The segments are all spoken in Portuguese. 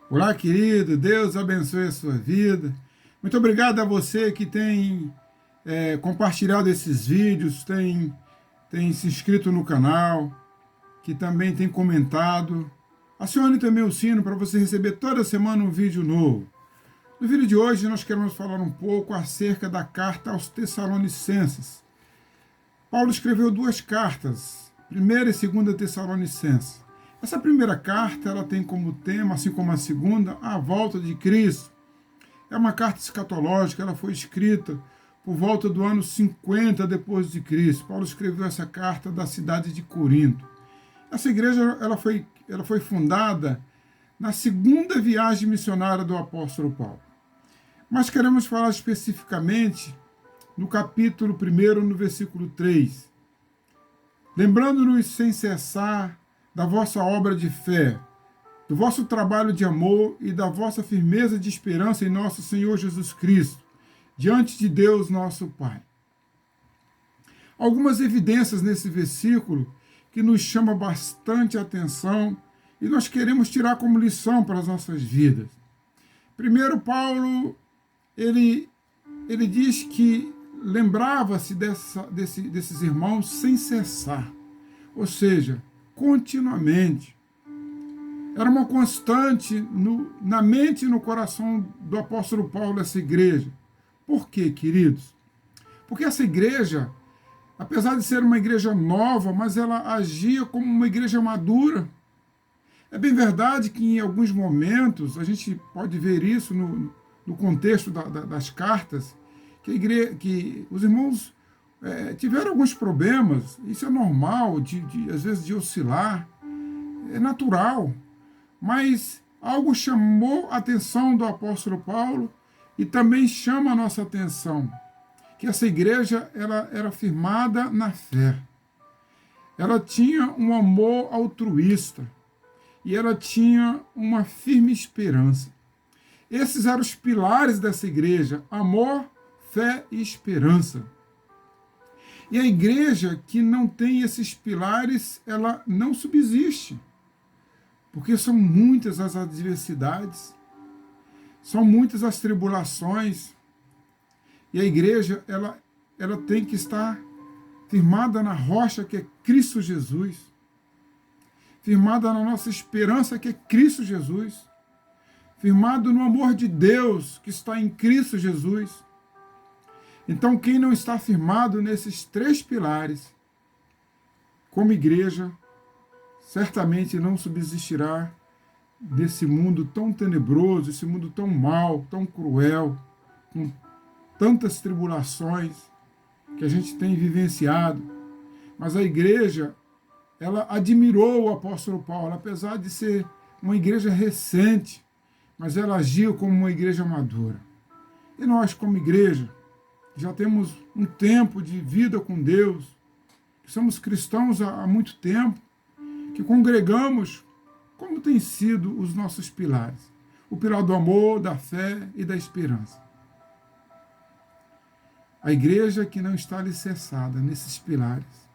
Olá, querido, Deus abençoe a sua vida. Muito obrigado a você que tem compartilhado esses vídeos, tem se inscrito no canal, que também tem comentado. Acione também o sino para você receber toda semana um vídeo novo. No vídeo de hoje nós queremos falar um pouco acerca da carta aos Tessalonicenses. Paulo escreveu duas cartas, primeira e segunda Tessalonicenses. Essa primeira carta ela tem como tema, assim como a segunda, a volta de Cristo. É uma carta escatológica, ela foi escrita por volta do ano 50 depois de Cristo. Paulo escreveu essa carta da cidade de Corinto. Essa igreja ela foi fundada na segunda viagem missionária do apóstolo Paulo. Mas queremos falar especificamente no capítulo 1, no versículo 3. Lembrando-nos sem cessar da vossa obra de fé, do vosso trabalho de amor e da vossa firmeza de esperança em nosso Senhor Jesus Cristo, diante de Deus nosso Pai. Algumas evidências nesse versículo que nos chamam bastante atenção e nós queremos tirar como lição para as nossas vidas. Primeiro, Paulo, ele diz que lembrava-se desses irmãos sem cessar, ou seja, continuamente. Era uma constante na mente e no coração do apóstolo Paulo essa igreja. Por quê, queridos? Porque essa igreja, apesar de ser uma igreja nova, mas ela agia como uma igreja madura. É bem verdade que em alguns momentos, a gente pode ver isso no contexto das cartas, que os irmãos tiveram alguns problemas. Isso é normal, às vezes de oscilar, é natural. Mas algo chamou a atenção do apóstolo Paulo e também chama a nossa atenção, que essa igreja ela era firmada na fé. Ela tinha um amor altruísta e ela tinha uma firme esperança. Esses eram os pilares dessa igreja: amor, fé e esperança. E a igreja que não tem esses pilares, ela não subsiste. Porque são muitas as adversidades, são muitas as tribulações, e a igreja ela tem que estar firmada na rocha que é Cristo Jesus, firmada na nossa esperança que é Cristo Jesus, firmado no amor de Deus que está em Cristo Jesus. Então, quem não está firmado nesses três pilares, como igreja, certamente não subsistirá nesse mundo tão tenebroso, esse mundo tão mau, tão cruel, com tantas tribulações que a gente tem vivenciado. Mas a igreja, ela admirou o apóstolo Paulo, apesar de ser uma igreja recente, mas ela agiu como uma igreja madura. E nós, como igreja, já temos um tempo de vida com Deus, somos cristãos há muito tempo, que congregamos, como têm sido os nossos pilares? O pilar do amor, da fé e da esperança. A igreja que não está alicerçada nesses pilares,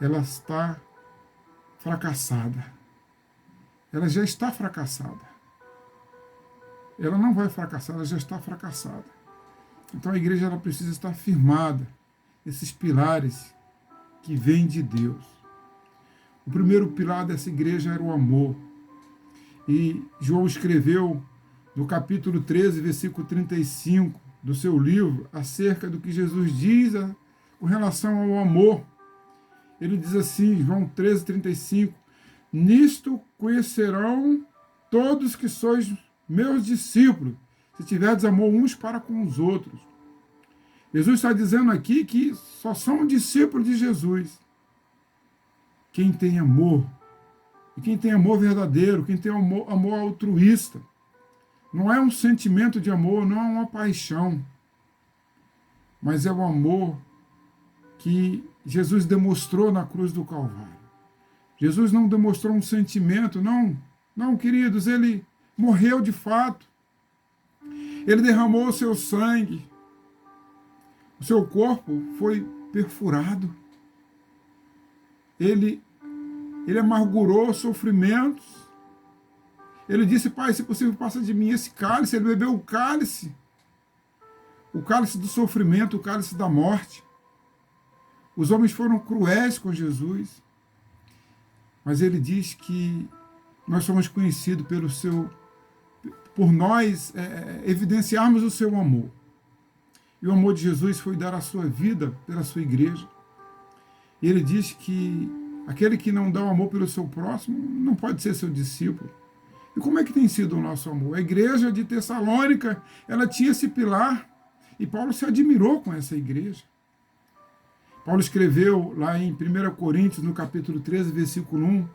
ela está fracassada. Ela já está fracassada. Ela não vai fracassar, ela já está fracassada. Então a igreja ela precisa estar firmada nesses pilares que vêm de Deus. O primeiro pilar dessa igreja era o amor. E João escreveu no capítulo 13, versículo 35 do seu livro, acerca do que Jesus diz com relação ao amor. Ele diz assim, João 13, 35, nisto conhecerão todos que sois meus discípulos, se tiverdes amor uns para com os outros. Jesus está dizendo aqui que só são discípulos de Jesus quem tem amor, e quem tem amor verdadeiro, quem tem amor altruísta. Não é um sentimento de amor, não é uma paixão, mas é o amor que Jesus demonstrou na cruz do Calvário. Jesus não demonstrou um sentimento, não, queridos, ele morreu de fato. Ele derramou o seu sangue, o seu corpo foi perfurado. Ele amargurou sofrimentos, Ele disse, Pai, se possível, passa de mim esse cálice. Ele bebeu o cálice do sofrimento, o cálice da morte. Os homens foram cruéis com Jesus, mas ele diz que nós somos conhecidos por nós evidenciarmos o seu amor. E o amor de Jesus foi dar a sua vida pela sua igreja. E ele diz que aquele que não dá o amor pelo seu próximo não pode ser seu discípulo. E como é que tem sido o nosso amor? A igreja de Tessalônica, ela tinha esse pilar, e Paulo se admirou com essa igreja. Paulo escreveu lá em 1 Coríntios, no capítulo 13, versículo 1,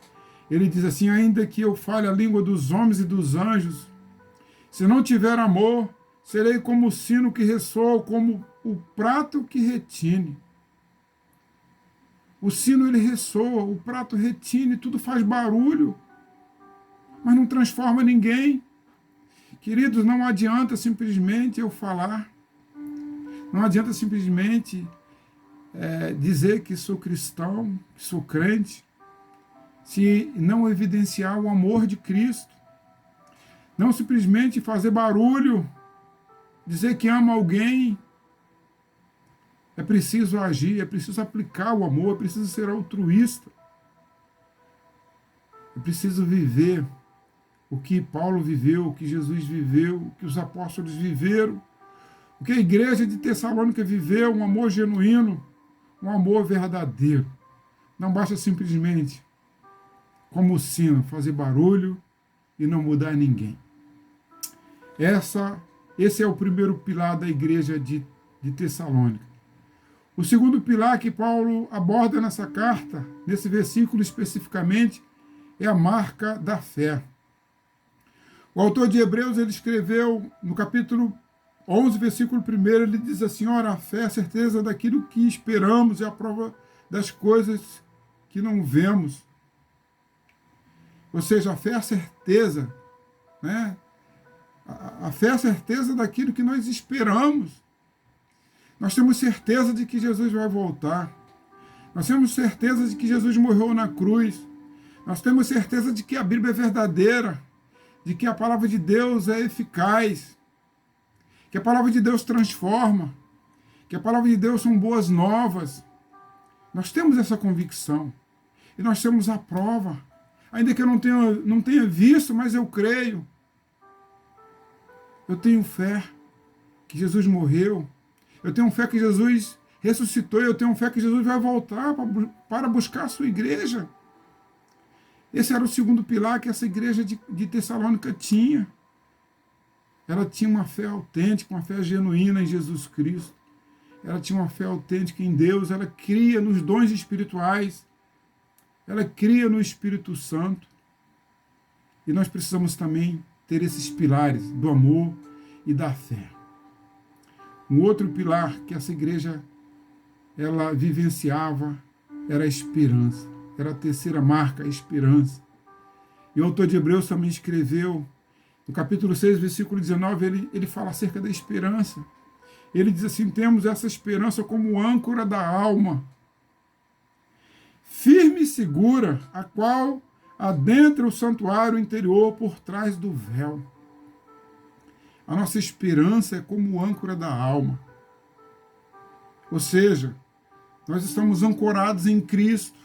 ele diz assim, ainda que eu fale a língua dos homens e dos anjos, se não tiver amor, serei como o sino que ressoa, como o prato que retine. O sino, ele ressoa, o prato retine, tudo faz barulho, mas não transforma ninguém. Queridos, não adianta simplesmente eu falar, não adianta simplesmente dizer que sou cristão, que sou crente, se não evidenciar o amor de Cristo. Não simplesmente fazer barulho, dizer que ama alguém. É preciso agir, é preciso aplicar o amor, é preciso ser altruísta. É preciso viver o que Paulo viveu, o que Jesus viveu, o que os apóstolos viveram, o que a igreja de Tessalônica viveu, um amor genuíno, um amor verdadeiro. Não basta simplesmente, como o sino, fazer barulho e não mudar ninguém. Esse é o primeiro pilar da igreja de Tessalônica. O segundo pilar que Paulo aborda nessa carta, nesse versículo especificamente, é a marca da fé. O autor de Hebreus, ele escreveu no capítulo 11, versículo 1, ele diz assim, ora, a fé é a certeza daquilo que esperamos e a prova das coisas que não vemos. Ou seja, a fé é a certeza, né? A fé é a certeza daquilo que nós esperamos. Nós temos certeza de que Jesus vai voltar. Nós temos certeza de que Jesus morreu na cruz. Nós temos certeza de que a Bíblia é verdadeira, de que a palavra de Deus é eficaz, que a palavra de Deus transforma, que a palavra de Deus são boas novas. Nós temos essa convicção. E nós temos a prova. Ainda que eu não tenha visto, mas eu creio. Eu tenho fé que Jesus morreu. Eu tenho fé que Jesus ressuscitou. Eu tenho fé que Jesus vai voltar para buscar a sua igreja. Esse era o segundo pilar que essa igreja de Tessalônica tinha. Ela tinha uma fé autêntica, uma fé genuína em Jesus Cristo. Ela tinha uma fé autêntica em Deus. Ela cria nos dons espirituais. Ela cria no Espírito Santo. E nós precisamos também ter esses pilares do amor e da fé. Um outro pilar que essa igreja ela vivenciava era a esperança. Era a terceira marca, a esperança. E o autor de Hebreus também escreveu, no capítulo 6, versículo 19, ele fala acerca da esperança. Ele diz assim, temos essa esperança como âncora da alma, firme e segura, a qual adentra o santuário interior por trás do véu. A nossa esperança é como âncora da alma. Ou seja, nós estamos ancorados em Cristo.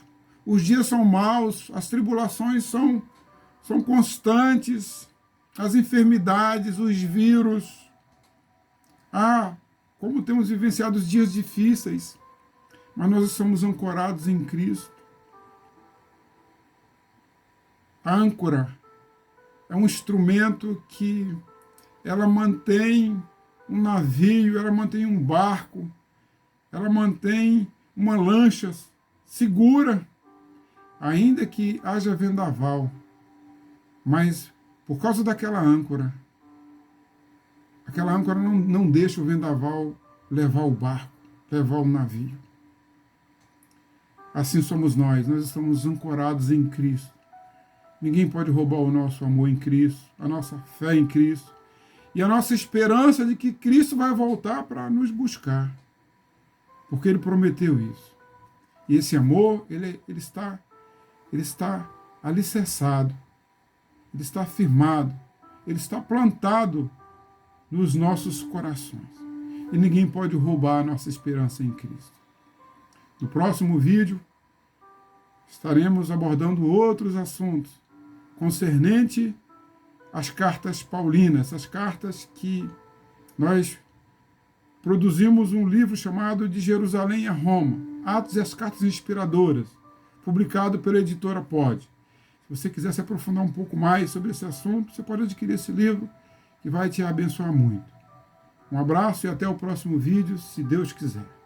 Os dias são maus, as tribulações são constantes, as enfermidades, os vírus. Como temos vivenciado os dias difíceis, mas nós estamos ancorados em Cristo. A âncora é um instrumento que ela mantém um navio, ela mantém um barco, ela mantém uma lancha segura, ainda que haja vendaval. Mas por causa daquela âncora, aquela âncora não deixa o vendaval levar o barco, levar o navio. Assim somos nós estamos ancorados em Cristo. Ninguém pode roubar o nosso amor em Cristo, a nossa fé em Cristo e a nossa esperança de que Cristo vai voltar para nos buscar, porque Ele prometeu isso. E esse amor, ele está alicerçado ele está firmado, ele está plantado nos nossos corações. E ninguém pode roubar a nossa esperança em Cristo. No próximo vídeo, estaremos abordando outros assuntos concernente às cartas paulinas, as cartas que nós produzimos um livro chamado De Jerusalém a Roma, Atos e as Cartas Inspiradoras, publicado pela editora Pod. Se você quiser se aprofundar um pouco mais sobre esse assunto, você pode adquirir esse livro, que vai te abençoar muito. Um abraço e até o próximo vídeo, se Deus quiser.